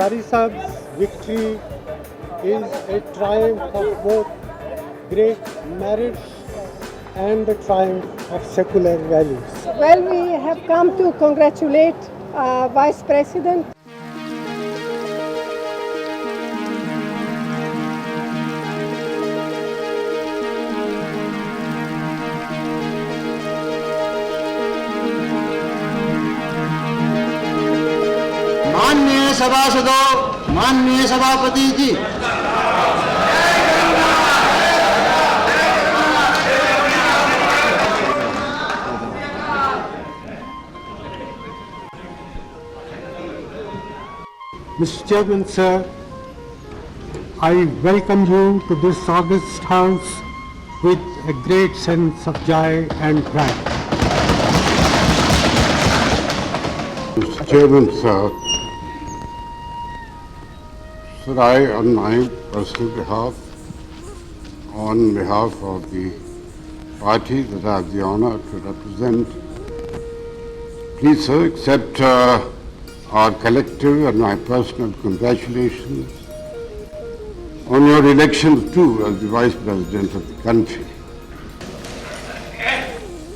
Ansari Saab's victory is a triumph of both great merit and the triumph of secular values. Well, we have come to congratulate Vice President. माननीय सभासदों, माननीय सभापति जी, Mr. Chairman, sir, I welcome you to this august house with a great sense of joy and pride. Mr. Chairman, sir, I, on my personal behalf, on behalf of the party that I have the honor to represent, please, sir, accept our collective and my personal congratulations on your election too as the Vice President of the country.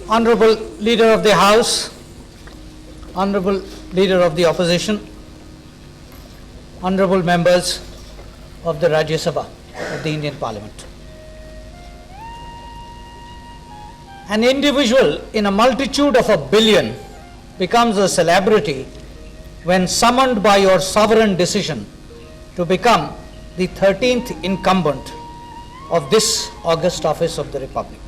Honorable Leader of the House, Honorable Leader of the Opposition, Honorable members of the Rajya Sabha of the Indian Parliament. An individual in a multitude of a billion becomes a celebrity when summoned by your sovereign decision to become the 13th incumbent of this august office of the Republic.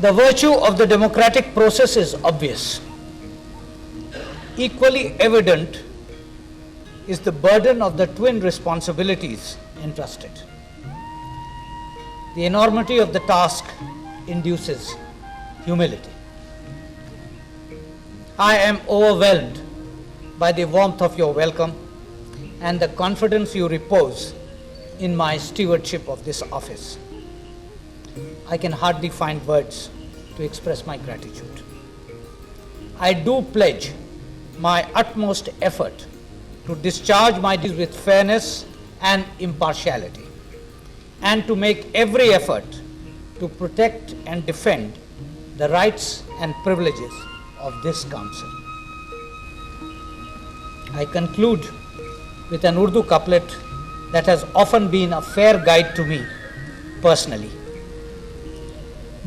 The virtue of the democratic process is obvious. Equally evident is the burden of the twin responsibilities entrusted. The enormity of the task induces humility. I am overwhelmed by the warmth of your welcome and the confidence you repose in my stewardship of this office. I can hardly find words to express my gratitude. I do pledge my utmost effort to discharge my duties with fairness and impartiality, and to make every effort to protect and defend the rights and privileges of this Council. I conclude with an Urdu couplet that has often been a fair guide to me personally.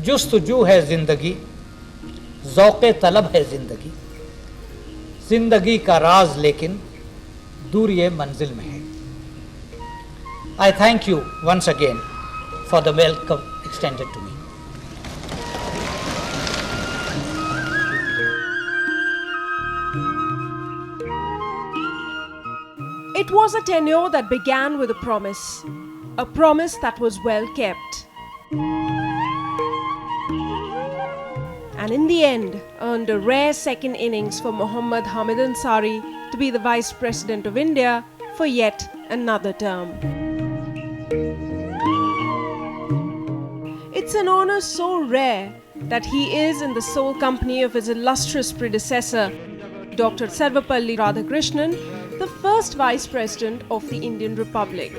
जुस्तजू है जिंदगी, ज़ौक़े तलब है जिंदगी, जिंदगी का राज लेकिन दूर-ए मंजिल में है. I thank you once again for the welcome extended to me. It was a tenure that began with a promise that was well kept, and in the end earned a rare second innings for Mohammad Hamid Ansari to be the Vice President of India for yet another term. It's an honor so rare that he is in the sole company of his illustrious predecessor, Dr. Sarvepalli Radhakrishnan, the first Vice President of the Indian Republic.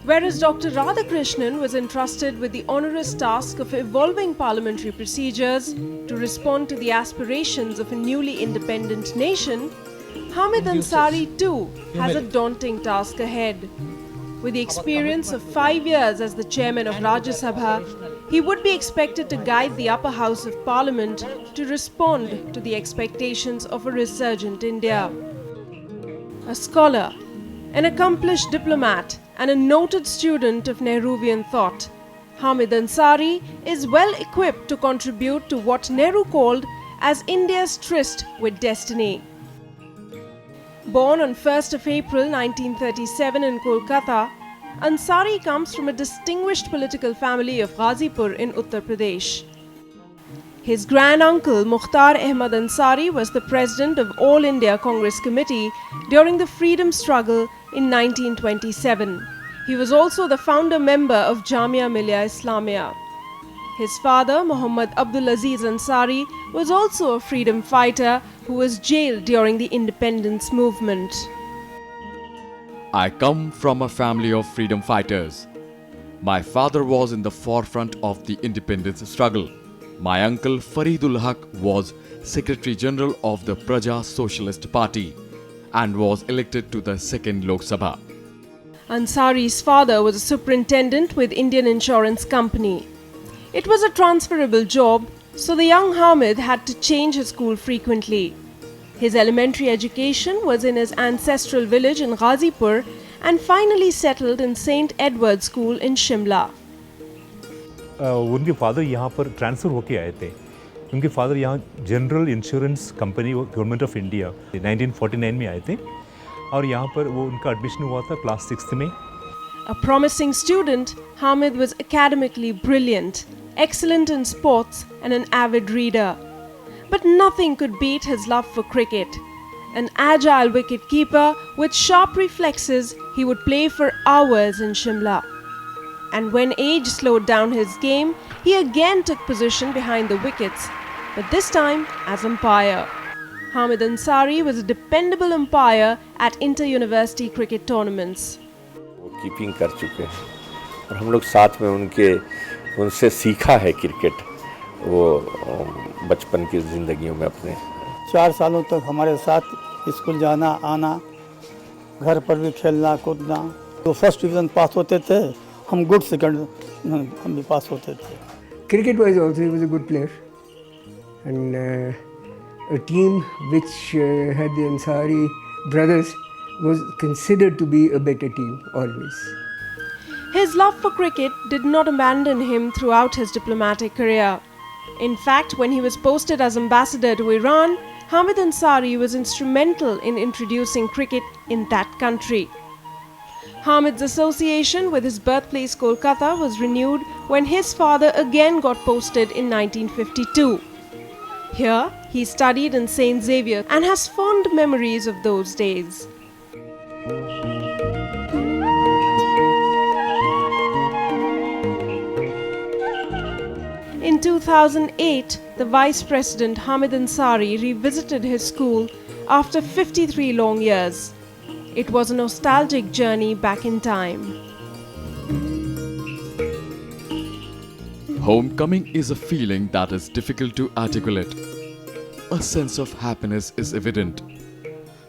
Whereas Dr. Radhakrishnan was entrusted with the onerous task of evolving parliamentary procedures to respond to the aspirations of a newly independent nation, Hamid Ansari too has a daunting task ahead. With the experience of 5 years as the chairman of Rajya Sabha, he would be expected to guide the upper house of parliament to respond to the expectations of a resurgent India. A scholar, an accomplished diplomat, and a noted student of Nehruvian thought, Hamid Ansari is well equipped to contribute to what Nehru called as India's tryst with destiny. Born on 1st of April 1937 in Kolkata, Ansari comes from a distinguished political family of Ghazipur in Uttar Pradesh. His granduncle Mukhtar Ahmad Ansari was the president of All India Congress Committee during the freedom struggle in 1927. He was also the founder member of Jamia Millia Islamia. His father, Mohammad Ansari, was also a freedom fighter who was jailed during the independence movement. I come from a family of freedom fighters. My father was in the forefront of the independence struggle. My uncle Faridul Haq was Secretary General of the Praja Socialist Party and was elected to the 2nd Lok Sabha. Ansari's father was a superintendent with Indian Insurance Company. It was a transferable job, so the young Hamid had to change his school frequently. His elementary education was in his ancestral village in Ghazipur and finally settled in St. Edward's School in Shimla. उनके father यहाँ पर transfer होके आए थे. उनके father यहाँ general insurance company government of India 1949 में आए थे और यहाँ पर वो उनका एडमिशन हुआ था क्लास 6th में. A promising student, Hamid was academically brilliant, excellent in sports and an avid reader. But nothing could beat his love for cricket. An agile wicket-keeper with sharp reflexes, he would play for hours in Shimla. And when age slowed down his game, he again took position behind the wickets, but this time as umpire. Hamid Ansari was a dependable umpire at inter-university cricket tournaments. वो keeping कर चुके हैं और हम लोग साथ में उनसे सीखा है क्रिकेट वो बचपन की ज़िंदगियों में अपने. 4 सालों तक हमारे साथ स्कूल जाना आना, घर पर भी खेलना कूदना. तो फर्स्ट डिवीज़न पास होते थे, हम गुड सेकंड हम भी पास होते थे. Cricket wise also he was a good player, and a team which had the Ansari brothers was considered to be a better team always. His love for cricket did not abandon him throughout his diplomatic career. In fact, when he was posted as ambassador to Iran, Hamid Ansari was instrumental in introducing cricket in that country. Hamid's association with his birthplace Kolkata was renewed when his father again got posted in 1952. Here, he studied in St. Xavier and has fond memories of those days. In 2008, the Vice President Hamid Ansari revisited his school after 53 long years. It was a nostalgic journey back in time. Homecoming is a feeling that is difficult to articulate. A sense of happiness is evident.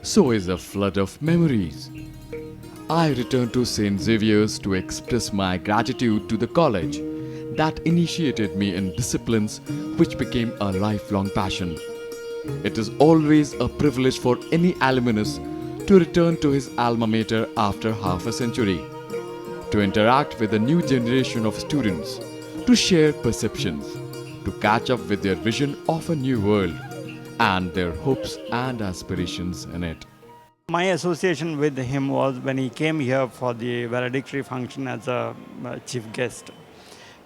So is a flood of memories. I returned to St. Xavier's to express my gratitude to the college that initiated me in disciplines which became a lifelong passion. It is always a privilege for any alumnus to return to his alma mater after half a century, to interact with a new generation of students, to share perceptions, to catch up with their vision of a new world and their hopes and aspirations in it. My association with him was when he came here for the valedictory function as a chief guest.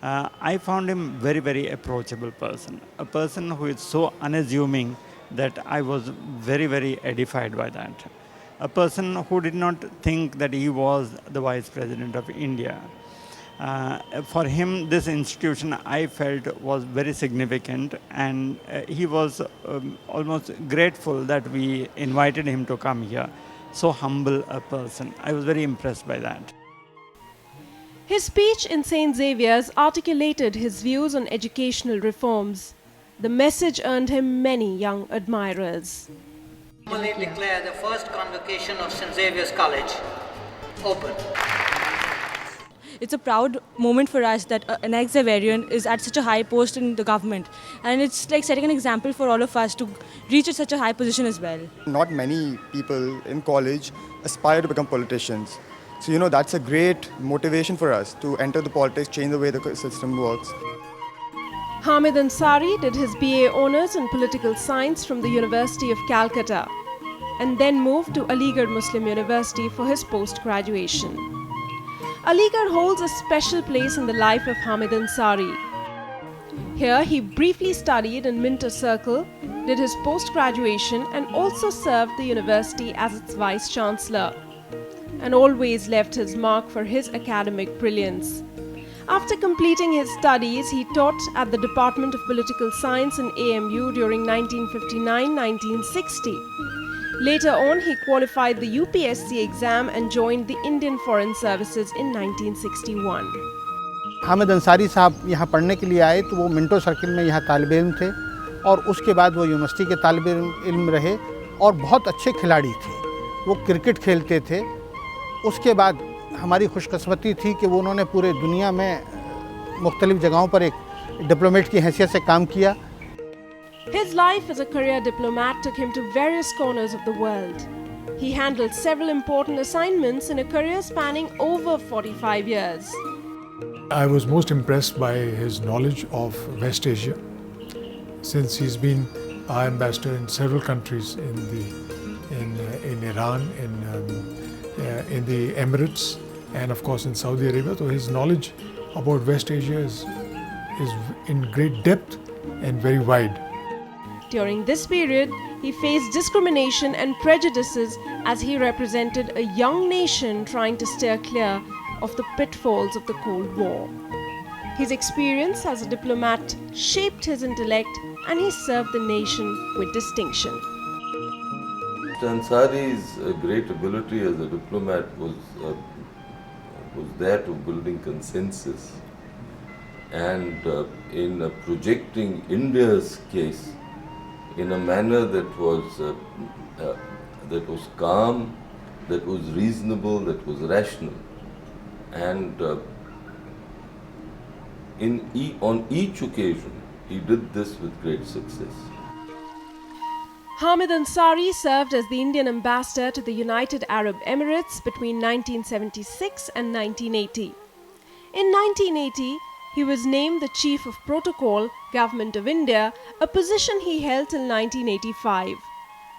I found him very, very approachable person, a person who is so unassuming that I was very, very edified by that. A person who did not think that he was the Vice President of India. For him, this institution, I felt, was very significant, and he was almost grateful that we invited him to come here. So humble a person. I was very impressed by that. His speech in St. Xavier's articulated his views on educational reforms. The message earned him many young admirers. I declare the first convocation of St. Xavier's College open. It's a proud moment for us that an ex-Xaverian is at such a high post in the government, and it's like setting an example for all of us to reach at such a high position as well. Not many people in college aspire to become politicians. So, that's a great motivation for us to enter the politics, change the way the system works. Hamid Ansari did his BA Honours in Political Science from the University of Calcutta and then moved to Aligarh Muslim University for his post-graduation. Aligarh holds a special place in the life of Hamid Ansari. Here he briefly studied in Minter Circle, did his post-graduation and also served the university as its Vice-Chancellor, and always left his mark for his academic brilliance. After completing his studies, he taught at the Department of Political Science in AMU during 1959-1960. Later on, he qualified the UPSC exam and joined the Indian Foreign Services in 1961. Hamid Ansari साहब यहाँ पढ़ने के लिए आए तो वो Minto circle में यहाँ तालिब इल्म थे और उसके बाद वो यूनिवर्सिटी के तालिब इल्म रहे और बहुत अच्छे खिलाड़ी थे। वो क्रिकेट खेलते थे। उसके बाद हमारी खुशकिस्मती थी कि वो उन्होंने पूरे दुनिया में मुख्तलिफ जगहों पर एक डिप्लोमेट की हैसियत से काम किया। His life as a career diplomat took him to various corners of the world. He handled several important assignments in a career spanning over 45 years. I was most impressed by his knowledge of West Asia, since he's been our ambassador in several countries in Iran, in the Emirates, and of course in Saudi Arabia. So his knowledge about West Asia is in great depth and very wide. During this period, he faced discrimination and prejudices as he represented a young nation trying to steer clear of the pitfalls of the Cold War. His experience as a diplomat shaped his intellect and he served the nation with distinction. Ansari's great ability as a diplomat was there to building consensus and in projecting India's case in a manner that was calm, that was reasonable, that was rational, and on each occasion he did this with great success. Hamid Ansari served as the Indian ambassador to the United Arab Emirates between 1976 and 1980. In 1980, he was named the Chief of Protocol, Government of India, a position he held till 1985.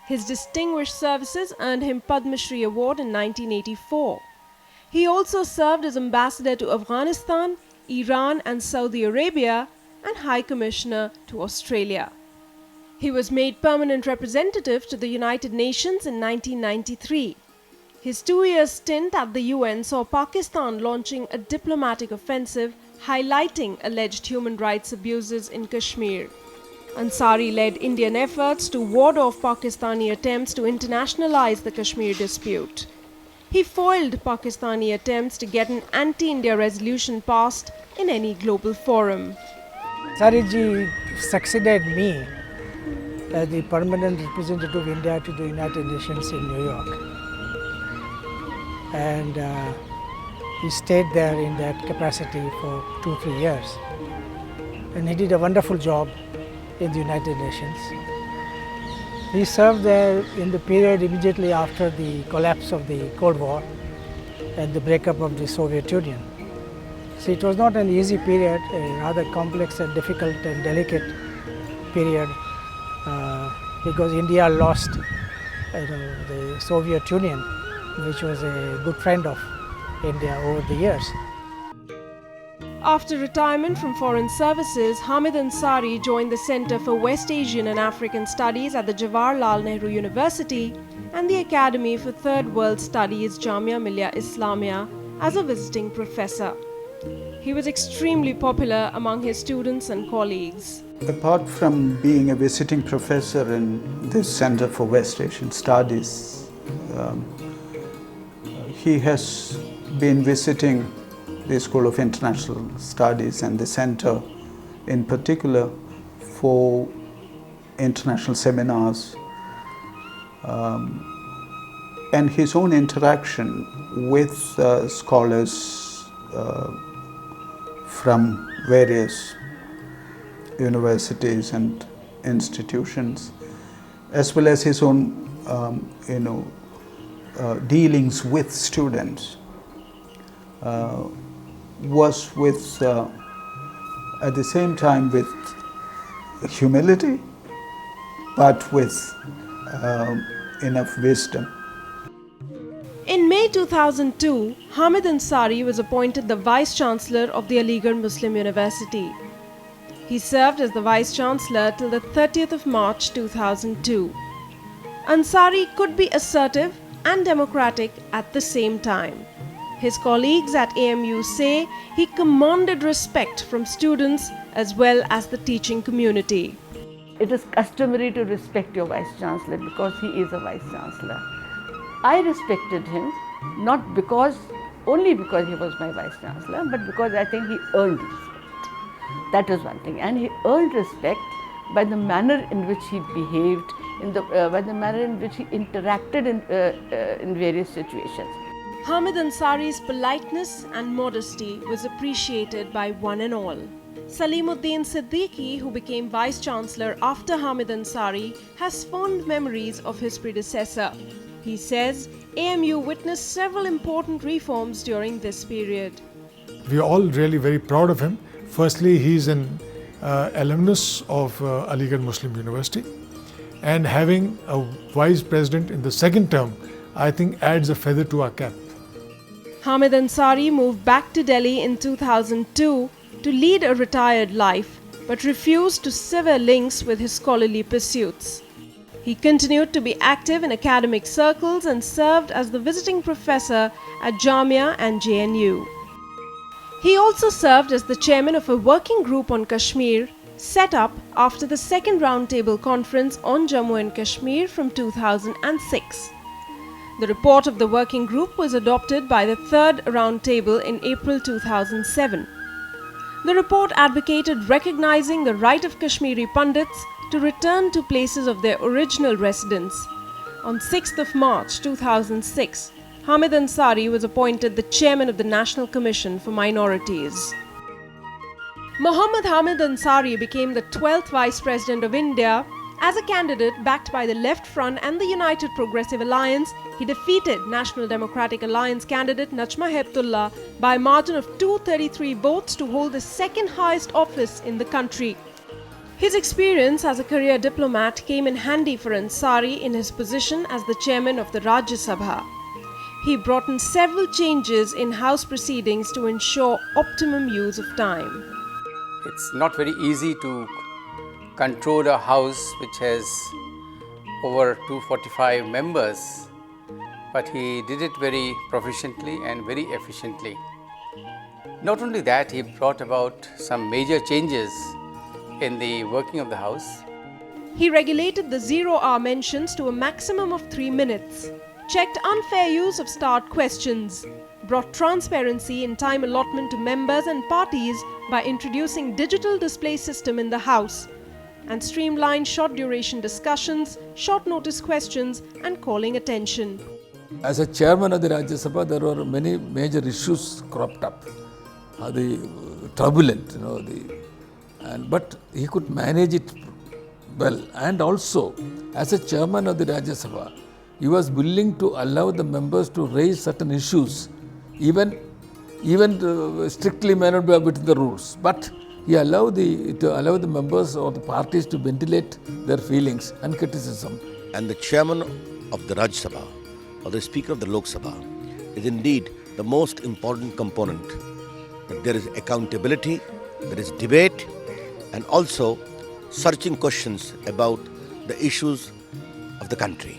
His distinguished services earned him Padma Shri Award in 1984. He also served as ambassador to Afghanistan, Iran and Saudi Arabia, and High Commissioner to Australia. He was made permanent representative to the United Nations in 1993. His 2-year stint at the UN saw Pakistan launching a diplomatic offensive highlighting alleged human rights abuses in Kashmir. Ansari led Indian efforts to ward off Pakistani attempts to internationalize the Kashmir dispute. He foiled Pakistani attempts to get an anti-India resolution passed in any global forum. Ansari ji succeeded me as the permanent representative of India to the United Nations in New York. And he stayed there in that capacity for 2-3 years. And he did a wonderful job in the United Nations. He served there in the period immediately after the collapse of the Cold War and the breakup of the Soviet Union. So it was not an easy period, a rather complex and difficult and delicate period because India lost the Soviet Union, which was a good friend of India over the years. After retirement from foreign services, Hamid Ansari joined the Center for West Asian and African Studies at the Jawaharlal Nehru University and the Academy for Third World Studies, Jamia Millia Islamia, as a visiting professor. He was extremely popular among his students and colleagues. Apart from being a visiting professor in this Center for West Asian Studies, he has been visiting the School of International Studies and the Center in particular for international seminars, and his own interaction with scholars from various universities and institutions, as well as his own dealings with students, was with at the same time with humility but with enough wisdom. In May 2002, Hamid Ansari was appointed the Vice Chancellor of the Aligarh Muslim University. He served as the Vice Chancellor till the 30th of March 2002. Ansari could be assertive and democratic at the same time. His colleagues at AMU say he commanded respect from students as well as the teaching community. It is customary to respect your Vice Chancellor because he is a Vice Chancellor. I respected him not only because he was my Vice Chancellor, but because I think he earned respect. That is one thing. And he earned respect by the manner in which he behaved, by the manner in which he interacted in various situations. Hamid Ansari's politeness and modesty was appreciated by one and all. Salimuddin Siddiqui, who became Vice Chancellor after Hamid Ansari, has fond memories of his predecessor. He says AMU witnessed several important reforms during this period. We are all really very proud of him. Firstly, he is an alumnus of Aligarh Muslim University, and having a Vice President in the second term, I think adds a feather to our cap. Hamid Ansari moved back to Delhi in 2002 to lead a retired life, but refused to sever links with his scholarly pursuits. He continued to be active in academic circles and served as the visiting professor at Jamia and JNU. He also served as the chairman of a working group on Kashmir, set up after the second roundtable conference on Jammu and Kashmir from 2006. The report of the working group was adopted by the third roundtable in April 2007. The report advocated recognizing the right of Kashmiri Pandits to return to places of their original residence. On 6th of March 2006, Hamid Ansari was appointed the chairman of the National Commission for Minorities. Mohammad Hamid Ansari became the 12th Vice President of India. As a candidate backed by the Left Front and the United Progressive Alliance, he defeated National Democratic Alliance candidate Najma Heptullah by a margin of 233 votes to hold the second highest office in the country. His experience as a career diplomat came in handy for Ansari in his position as the chairman of the Rajya Sabha. He brought in several changes in House proceedings to ensure optimum use of time. It's not very easy to control a house which has over 245 members, but he did it very proficiently and very efficiently. Not only that, he brought about some major changes in the working of the House. He regulated the zero-hour mentions to a maximum of 3 minutes, checked unfair use of start questions, brought transparency in time allotment to members and parties by introducing digital display system in the House, and streamlined short duration discussions, short notice questions and calling attention. As a chairman of the Rajya Sabha, there were many major issues cropped up. Turbulent, but he could manage it well. And also, as a chairman of the Rajya Sabha, he was willing to allow the members to raise certain issues, even strictly may not be within the rules. But he allowed the members or the parties to ventilate their feelings and criticism. And the chairman of the Rajya Sabha, or the Speaker of the Lok Sabha, is indeed the most important component. That there is accountability, there is debate, and also searching questions about the issues of the country.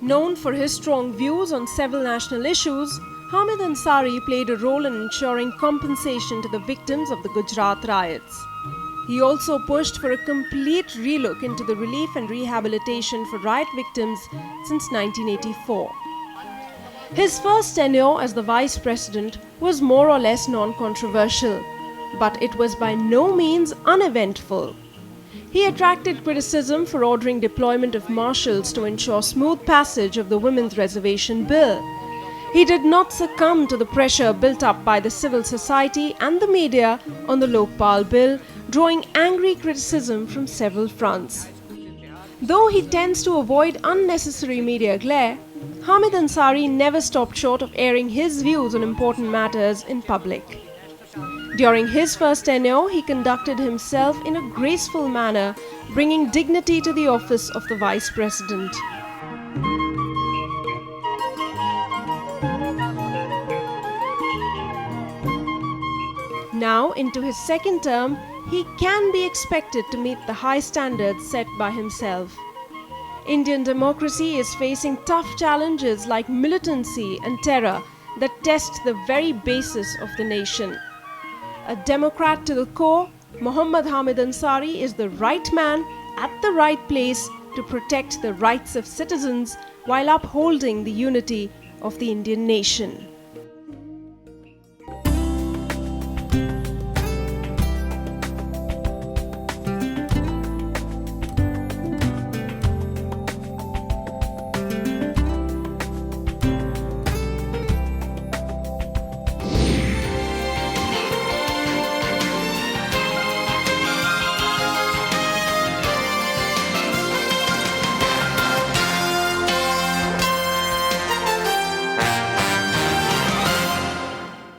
Known for his strong views on several national issues, Hamid Ansari played a role in ensuring compensation to the victims of the Gujarat riots. He also pushed for a complete relook into the relief and rehabilitation for riot victims since 1984. His first tenure as the Vice President was more or less non-controversial, but it was by no means uneventful. He attracted criticism for ordering deployment of marshals to ensure smooth passage of the Women's Reservation Bill. He did not succumb to the pressure built up by the civil society and the media on the Lokpal Bill, drawing angry criticism from several fronts. Though he tends to avoid unnecessary media glare, Hamid Ansari never stopped short of airing his views on important matters in public. During his first tenure, he conducted himself in a graceful manner, bringing dignity to the office of the Vice President. Now, into his second term, he can be expected to meet the high standards set by himself. Indian democracy is facing tough challenges like militancy and terror, that test the very basis of the nation. A Democrat to the core, Mohammad Hamid Ansari is the right man at the right place to protect the rights of citizens while upholding the unity of the Indian nation.